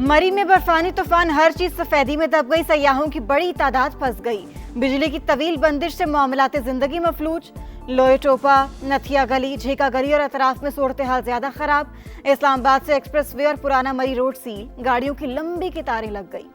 मरी में बर्फानी तूफान, हर चीज सफेदी में दब गई। सयाहों की बड़ी तादाद फंस गई। बिजली की तवील बंदिश से मामलात जिंदगी मफलूज। लोहे टोपा, नथिया गली, झेका गली और अतराफ में सूरत हाल ज्यादा खराब। इस्लामाबाद से एक्सप्रेस वे और पुराना मरी रोड सील, गाड़ियों की लंबी कतारें लग गई।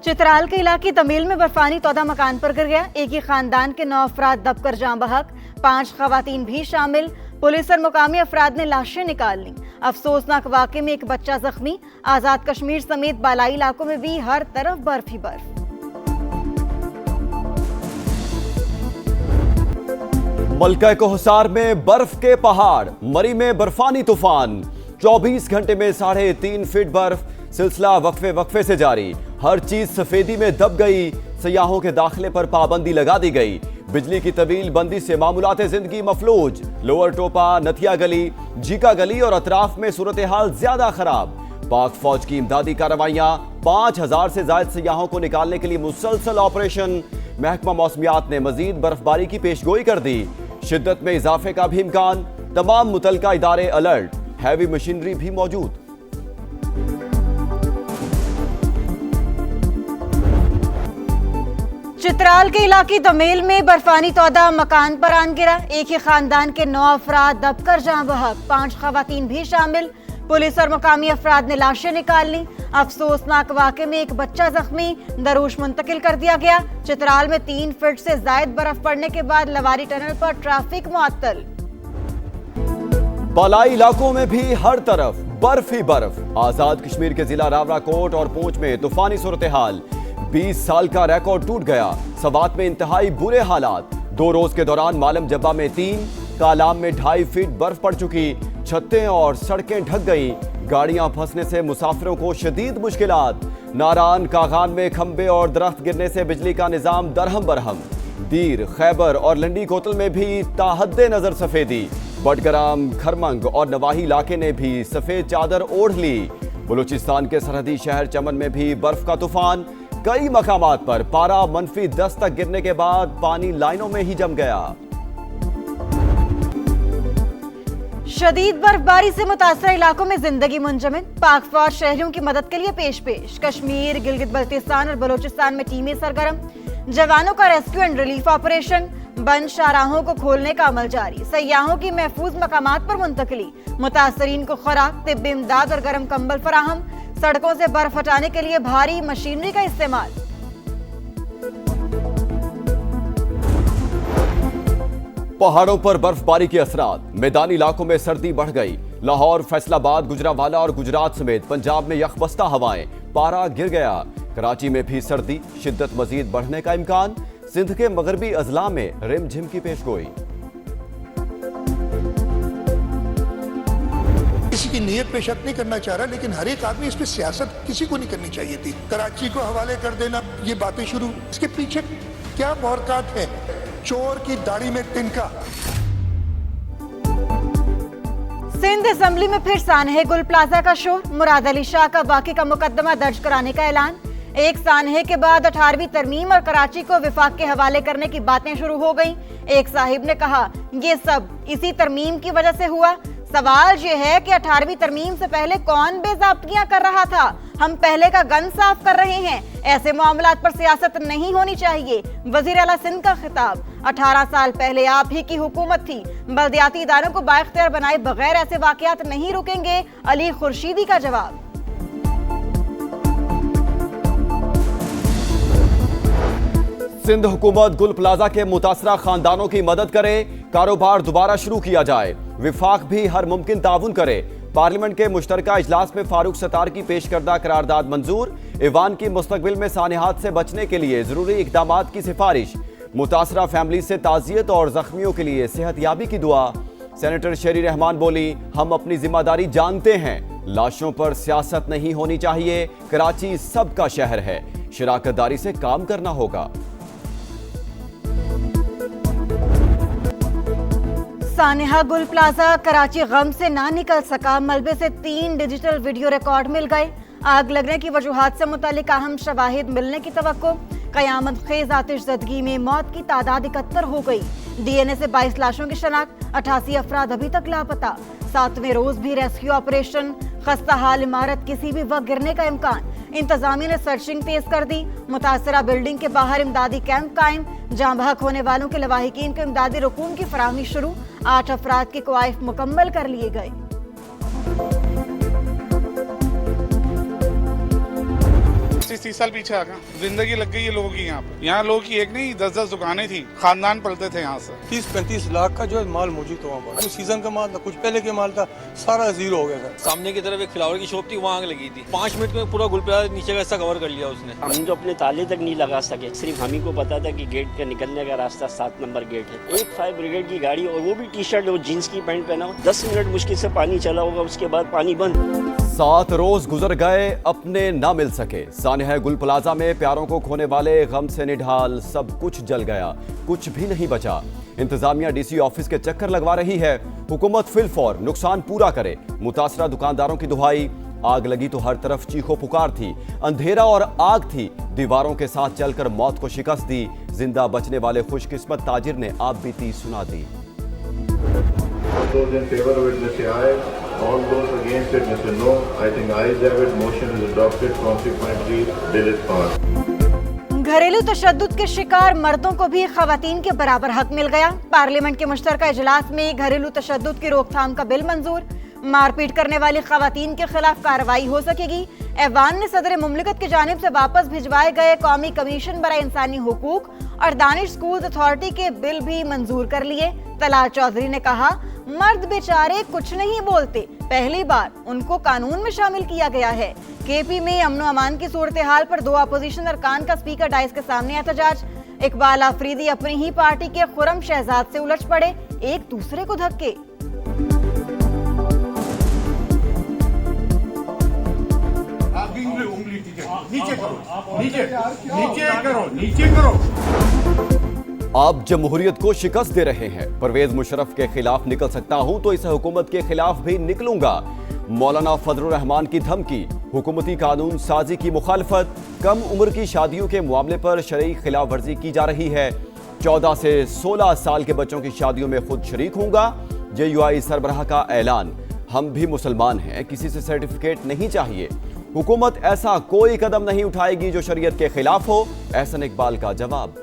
चित्राल के इलाके तमील में बर्फानी तौदा मकान पर गिर गया। एक ही खानदान के 9 अफराद दबकर जान बहक, 5 खवातीन भी शामिल। पुलिस और मुकामी अफराद ने लाशें निकाल ली। अफसोसनाक वाक़े में एक बच्चा जख्मी। आजाद कश्मीर समेत बालाई इलाकों में भी हर तरफ बर्फ ही बर्फ। मलका कोहसार में बर्फ के पहाड़, मरी में बर्फानी तूफान। 24 घंटे में 3.5 फीट बर्फ। सिलसिला वक्फे से जारी। हर चीज सफेदी में दब गई। सयाहों के दाखिले पर पाबंदी लगा दी गई। बिजली की तवील बंदी से मामूलाते जिंदगी मफलूज। लोअर टोपा, नथिया गली, झीका गली और अतराफ में सूरत हाल ज्यादा खराब। पाक फौज की इमदादी कार्रवाइयां। 5000 से ज्यादा सयाहों को निकालने के लिए मुसलसल ऑपरेशन। महकमा मौसमियात ने मजीद बर्फबारी की पेशगोई कर दी। शिद्दत में इजाफे का भी इम्कान। तमाम मुतलका इदारे अलर्ट। हैवी मशीनरी भी मौजूद। चित्राल के इलाके दमेल में बर्फानी तौदा मकान पर आन गिरा। एक ही खानदान के 9 अफराद दबकर जान बहक, 5 खवातीन भी शामिल। पुलिस और मुकामी अफराद ने लाशें निकाल ली। अफसोसनाक वाक़े में एक बच्चा जख्मी, दरूश मुंतकिल कर दिया गया। चित्राल में 3 फीट से जायद बर्फ पड़ने के बाद लवारी टनल पर ट्रैफिक मुअत्तल। बालाई इलाकों में भी हर तरफ बर्फ ही बर्फ। आजाद कश्मीर के जिला रावराकोट और पूंछ में तूफानी सूरत हाल। 20 साल का रिकॉर्ड टूट गया। सवात में इंतहाई बुरे हालात। 2 रोज के दौरान मालम जब्बा में 3, कालाम में 2.5 फीट बर्फ पड़ चुकी। छतें और सड़कें ढक गई। गाड़ियां फंसने से मुसाफिरों को शदीद मुश्किलात। नारान कागान में खंबे और दरख्त गिरने से बिजली का निजाम दरहम बरहम। दीर, खैबर और लंडी कोतल में भी ताहद्दे नजर सफेदी। बडगराम, खरमंग और नवाही इलाके ने भी सफेद चादर ओढ़ ली। बलूचिस्तान के सरहदी शहर चमन में भी बर्फ का तूफान। कई मकामात पर पारा -10 तक गिरने के बाद पानी लाइनों में ही जम गया। शदीद बर्फबारी से मुतासरा इलाकों में जिंदगी मुंजमद। पाक फौज शहरियों की मदद के लिए पेश। कश्मीर, गिलगित बल्तिस्तान और बलूचिस्तान में टीमें सरगर्म। जवानों का रेस्क्यू एंड रिलीफ ऑपरेशन। बंद शाहराहों को खोलने का अमल जारी। सयाहों की महफूज मकामात पर मुंतकली। मुतासरीन को खुराक, तिब्बी इमदाद और गर्म कंबल फराहम। सड़कों से बर्फ हटाने के लिए भारी मशीनरी का इस्तेमाल। पहाड़ों पर बर्फबारी के असरात। मैदानी इलाकों में सर्दी बढ़ गई। लाहौर, फैसलाबाद, गुजरावाला और गुजरात समेत पंजाब में यखबस्ता हवाएं। पारा गिर गया। कराची में भी सर्दी, शिद्दत मजीद बढ़ने का इम्कान। सिंध के मगरबी अजला में रिमझिम की पेशगोई। किसी की नीयत पे शक नहीं करना चाह रहा, लेकिन हर एक आदमी इस पे सियासत किसी को नहीं करनी चाहिए थी। कराची को हवाले कर देना, ये बातें शुरू। इसके पीछे क्या बहरकात है? चोर की दाढ़ी में तिनका। सिंध असेंबली में फिर सानहे गुल प्लाजा का शोर। मुराद अली शाह का बाकी का मुकदमा दर्ज कराने का ऐलान। एक सानहे के बाद 18वीं तरमीम और कराची को विफाक के हवाले करने की बातें शुरू हो गई। एक साहिब ने कहा, ये सब इसी तरमीम की वजह से हुआ। सवाल ये है कि 18वीं तरमीम से पहले कौन बेज़ाब्तियां कर रहा था? हम पहले का गन साफ कर रहे हैं। ऐसे मामलात पर सियासत नहीं होनी चाहिए। वजीर आला सिंध का खिताब। 18 साल पहले आप ही की हुकूमत थी। बल्दियाती इदारों को बाइख्तियार बनाए बगैर ऐसे वाकयात नहीं रुकेंगे। अली खुर्शीदी का जवाब। सिंध हुकूमत गुल प्लाजा के मुतासरा खानदानों की मदद करे। कारोबार दोबारा शुरू किया जाए। विफाक भी हर मुमकिन ताउन करे। पार्लियामेंट के मुश्तरका इजलास में फारूक सत्तार की पेश करदा करारदाद मंजूर। ईवान की मुस्तकबिल में सानिहात से बचने के लिए जरूरी इकदामात की सिफारिश। मुतासरा फैमिली से ताजियत और जख्मियों के लिए सेहतयाबी की दुआ। सेनेटर शेरी रहमान बोली, हम अपनी जिम्मेदारी जानते हैं। लाशों पर सियासत नहीं होनी चाहिए। कराची सबका शहर है। शराकतदारी से काम करना होगा। सानेहा गुल प्लाजा कराची गम से ना निकल सका। मलबे से 3 डिजिटल वीडियो रिकॉर्ड मिल गए। आग लगने की वजूहात से मुतालिक अहम शवाहिद मिलने की तवक्को। कयामत खेज आतिशज़दगी में मौत की तादाद 71 हो गई। डीएनए से 22 लाशों की शनाख्त, 88 अफराद अभी तक लापता। 7वें रोज भी रेस्क्यू ऑपरेशन, खस्ता हाल इमारत, किसी भी वक्त गिरने का इम्कान। इंतजामिया ने सर्चिंग तेज कर दी। मुतासरा बिल्डिंग के बाहर इमदादी कैंप कायम, जहां बहक होने वालों के लवाहिकीन को इमदादी रुकून की फराहमी शुरू। 8 अफराद के क्वाइफ मुकम्मल कर लिए गए। 30 साल पीछे आ गया, जिंदगी लग गई है लोगों की। यहाँ लोगों की एक नहीं 10-10 दुकानें थी, खानदान पलते थे यहाँ से। 30-35 लाख का जो है माल मौजूद था वहाँ पर। कुछ सीजन का माल था, कुछ पहले के माल था, सारा जीरो हो गया था। सामने की तरफ एक फ्लावर की शॉप थी, वहाँ आग लगी थी। 5 मिनट में पूरा गुलप्लाजा नीचे का हिस्सा कवर कर लिया उसने। हम तो अपने ताले तक नहीं लगा सके, सिर्फ हम ही को पता था कि गेट का निकलने का रास्ता 7 नंबर गेट है। एक फायर ब्रिगेड की गाड़ी, और वो भी टी शर्ट और जीन्स की पैंट पहना हो। 10 मिनट मुश्किल से पानी चला होगा, उसके बाद पानी बंद। 7 रोज गुजर गए, अपने ना मिल सके। सानिया गुल प्लाजा में प्यारों को खोने वाले गम से निढाल, सब कुछ जल गया, कुछ भी नहीं बचा। इंतजामिया डीसी ऑफिस के चक्कर लगवा रही है। हुकूमत फिलफौर नुकसान पूरा करे। मुतासरा दुकानदारों की दुहाई। आग लगी तो हर तरफ चीखो पुकार थी, अंधेरा और आग थी। दीवारों के साथ चलकर मौत को शिकस्त दी। जिंदा बचने वाले खुशकिस्मत ताजिर ने आप बीती सुना दी। Those in favor of it, just say aye. All those against it, just say no. I think ayes have it. Motion is adopted. Consequently, bill is passed. घरेलू तशद्दुद के शिकार मर्दों को भी खवातीन के बराबर हक मिल गया। पार्लियामेंट के मुश्तरका इजलास में घरेलू तशद्दुद की रोकथाम का बिल मंजूर। मारपीट करने वाली खवातीन के खिलाफ कार्रवाई हो सकेगी। ऐवान ने सदर मुमलिकत की जानिब से वापस भिजवाए गए कौमी कमीशन बराए इंसानी हुकूक और दानिश स्कूल्स अथॉरिटी के बिल भी मंजूर कर लिए। तलाल चौधरी ने कहा, मर्द बेचारे कुछ नहीं बोलते, पहली बार उनको कानून में शामिल किया गया है। केपी में अमनो अमान की सूरत हाल पर 2 अपोजिशन अरकान का स्पीकर डाइस के सामने एहतजाज। इकबाल आफरीदी अपनी ही पार्टी के खुरम शहजाद से उलझ पड़े, एक दूसरे को धक्के। नीचे करो। आप जमहूरियत को शिकस्त दे रहे हैं। परवेज मुशर्रफ के खिलाफ निकल सकता हूं तो इस हुकूमत के खिलाफ भी निकलूंगा। मौलाना फजलुर रहमान की धमकी। हुकूमती कानून साजी की मुखालफत। कम उम्र की शादियों के मामले पर शरई खिलाफ वर्जी की जा रही है। 14 से 16 साल के बच्चों की शादियों में खुद शरीक होऊंगा। JUI सरबराह का ऐलान। हम भी मुसलमान हैं, किसी से सर्टिफिकेट नहीं चाहिए। हुकूमत ऐसा कोई कदम नहीं उठाएगी जो शरीयत के खिलाफ हो। एहसन इकबाल का जवाब।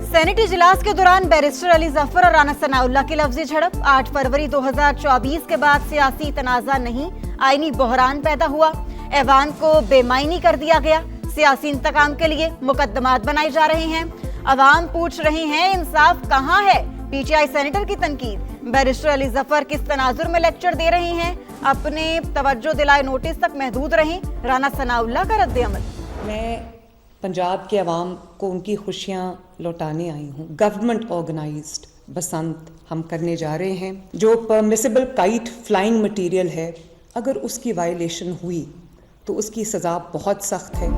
सेनेट इजलास के दौरान बैरिस्टर अली जफर और राना सनाउल्लाह की लफ्जी झड़प। 8 फरवरी 2024 के बाद सियासी तनाज़ा नहीं, आईनी बहरान पैदा हुआ। ऐवान को बेमायनी कर दिया गया। सियासी इंतकाम के लिए मुकदमात बनाए जा रहे हैं। अवाम पूछ रही हैं, इंसाफ कहाँ है? PTI सेनेटर की तनकीद। बैरिस्टर अली जफर किस तनाजुर में लेक्चर दे रही हैं? अपने तवज्जो दिलाए नोटिस तक महदूद रहें। राना सनाउल्लाह का रद्द-ए-अमल। मैं पंजाब के अवाम को उनकी खुशियाँ लौटाने आई हूँ। गवर्नमेंट ऑर्गेनाइज्ड बसंत हम करने जा रहे हैं। जो परमिसिबल काइट फ्लाइंग मटेरियल है, अगर उसकी वायलेशन हुई तो उसकी सज़ा बहुत सख्त है।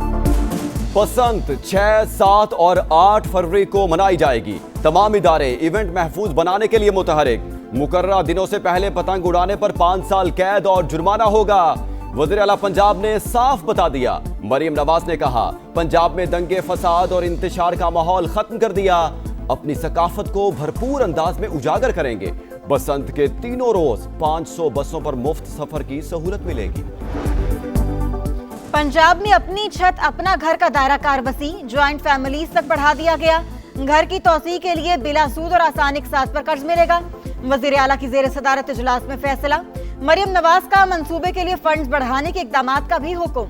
बसंत 6, 7 और 8 फरवरी को मनाई जाएगी। तमाम इदारे इवेंट महफूज बनाने के लिए मुतहरिक। मुकर्ररा दिनों से पहले पतंग उड़ाने पर 5 साल कैद और जुर्माना होगा। वज़ीर आला पंजाब ने साफ बता दिया। मरियम नवाज ने कहा, पंजाब में दंगे फसाद और इंतशार का माहौल खत्म कर दिया। अपनी सकाफत को भरपूर अंदाज में उजागर करेंगे। बसंत के तीनों रोज 500 बसों पर मुफ्त सफर की सहूलत मिलेगी। पंजाब में अपनी छत अपना घर का दायरा कार वसी, ज्वाइंट फैमिलीज तक बढ़ा दिया गया। घर की तौसी के लिए बिला सूद और आसानी के साथ पर कर्ज मिलेगा। वज़ीर आला की ज़ेर सदारत इजलास में फैसला। मरियम नवाज का मंसूबे के लिए फंड्स बढ़ाने के इक़दामात का भी हुक्म।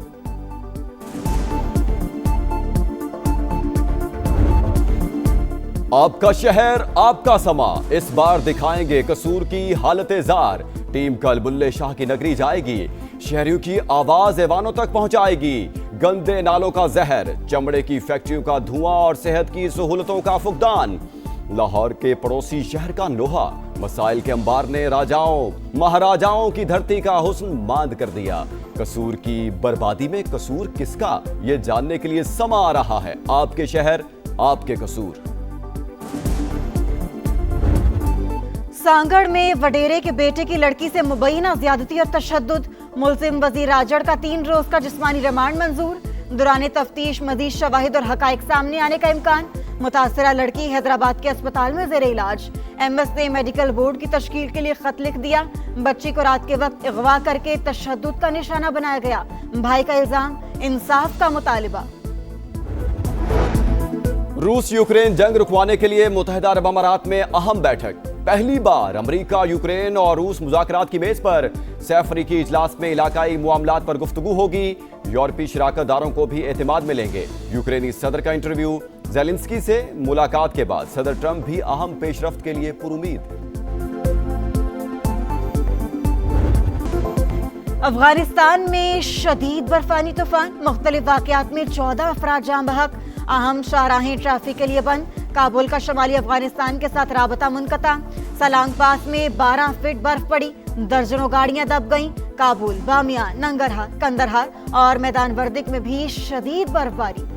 आपका शहर, आपका समा। इस बार दिखाएंगे कसूर की हालत-ए-ज़ार। टीम कल बुल्ले शाह की नगरी जाएगी। शहरियों की आवाज ऐवानों तक पहुंचाएगी। गंदे नालों का जहर, चमड़े की फैक्ट्रियों का धुआं और सेहत की सहूलतों का फुकदान। लाहौर के पड़ोसी शहर का लोहा, मसाइल के अंबार ने राजाओं महाराजाओं की धरती का हुस्न मांद कर दिया। कसूर की बर्बादी में कसूर किसका, ये जानने के लिए समा आ रहा है। आपके शहर, आपके कसूर। सांगड़ में वडेरे के बेटे की लड़की से मुबैना ज्यादती और तशद्दुद। मुलजिम वजीर राजड़ का 3 रोज का जिस्मानी रिमांड मंजूर। दौरान तफ्तीश मजीद शवाहिद और हकाइक सामने आने का इम्कान। मुतासरा लड़की हैदराबाद के अस्पताल में जेर इलाज। एमएस ने मेडिकल बोर्ड की तश्कील के लिए खत लिख दिया। बच्ची को रात के वक्त अगवा करके तशद्दुद का निशाना बनाया गया। भाई का इल्जाम, इंसाफ का मुतालिबा। रूस यूक्रेन जंग रुकवाने के लिए मुत्तहिदा अरब अमारात में अहम बैठक। पहली बार अमेरिका, यूक्रेन और रूस मुज़ाकरात की मेज पर। 6 अफ्रीकी इजलास में इलाकाई मामलात पर गुफ्तगू होगी। यूरोपीय शराकतदारों को भी एतमाद मिलेंगे। यूक्रेनी सदर का इंटरव्यू। ज़ेलेंस्की से मुलाकात के बाद सदर ट्रंप भी अहम पेशरफ्त के लिए पुरुमीद। अफगानिस्तान में शदीद बर्फानी तूफान। मुख्तलिफ वाक़यात में 14 अफराद जान बहक। अहम शाहराहें ट्रैफिक के लिए बंद। काबुल का शमाली अफगानिस्तान के साथ राबता मुनक़ता। सलांग पास में 12 फीट बर्फ पड़ी। दर्जनों गाड़ियां दब गईं। काबुल, बामियान, नंगरहार, कंदरहार और मैदान वर्दिक में भी शदीद बर्फबारी।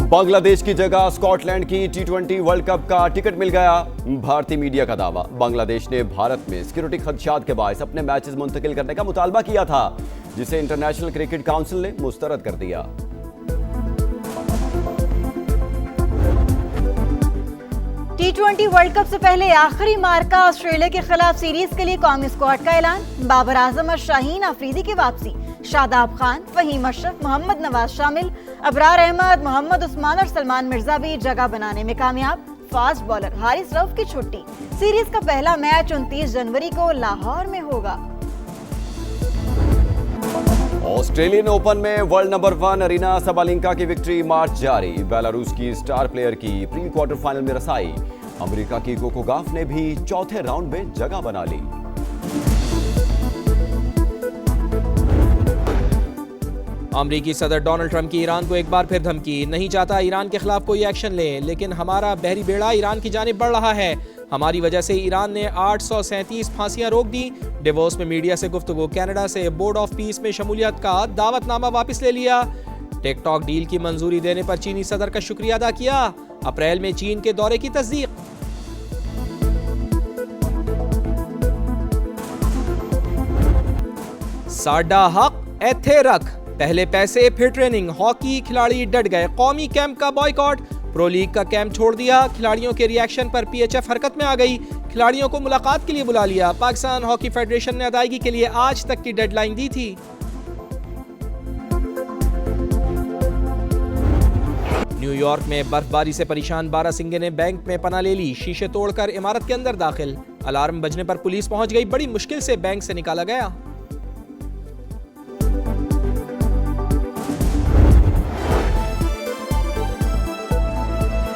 बांग्लादेश की जगह स्कॉटलैंड की T20 वर्ल्ड कप का टिकट मिल गया। भारतीय मीडिया का दावा, बांग्लादेश ने भारत में सिक्योरिटी खदशात के बायस अपने मैचेस मुंतकिल करने का मुतालबा किया था, जिसे इंटरनेशनल क्रिकेट काउंसिल ने मुस्तरद कर दिया। T20 वर्ल्ड कप से पहले आखिरी मार्का ऑस्ट्रेलिया के खिलाफ सीरीज के लिए कौमी स्क्वाड का ऐलान। बाबर आजम और शाहीन अफरीदी की वापसी। शादाब खान, फहीम अशरफ, मोहम्मद नवाज शामिल। अबरार अहमद, मोहम्मद उस्मान और सलमान मिर्जा भी जगह बनाने में कामयाब। फास्ट बॉलर हारिस रऊफ की छुट्टी। सीरीज का पहला मैच 29 जनवरी को लाहौर में होगा। ऑस्ट्रेलियन ओपन में वर्ल्ड नंबर 1 अरीना सबालेंका की विक्ट्री मार्च जारी। बेलारूस की स्टार प्लेयर की प्री क्वार्टर फाइनल में रसाई। अमेरिका की कोको गॉफ ने भी चौथे राउंड में जगह बना ली। अमरीकी सदर डोनाल्ड ट्रंप की ईरान को एक बार फिर धमकी। नहीं चाहता ईरान के खिलाफ कोई एक्शन ले, लेकिन हमारा बहरी बेड़ा ईरान की जानिब बढ़ रहा है। हमारी वजह से ईरान ने 837 फांसियां रोक दी। डिवोर्स में मीडिया से गुफ्तगू। कनाडा से बोर्ड ऑफ पीस में शमूलियत का दावतनामा वापस ले लिया। टिकटॉक डील की मंजूरी देने पर चीनी सदर का शुक्रिया अदा किया। अप्रैल में चीन के दौरे की तस्दीक। साडा हक एथे रख। पहले पैसे फिर ट्रेनिंग। हॉकी खिलाड़ी डट गए। कौमी कैंप का बॉयकॉट। प्रो लीग का कैंप छोड़ दिया। खिलाड़ियों के रिएक्शन पर PHF हरकत में आ गई। खिलाड़ियों को मुलाकात के लिए बुला लिया। पाकिस्तान हॉकी फेडरेशन ने अदायगी के लिए आज तक की डेडलाइन दी थी। न्यूयॉर्क में बर्फबारी से परेशान बारासिंगे ने बैंक में पनाह ले ली। शीशे तोड़कर इमारत के अंदर दाखिल। अलार्म बजने पर पुलिस पहुंच गई। बड़ी मुश्किल से बैंक से निकाला गया।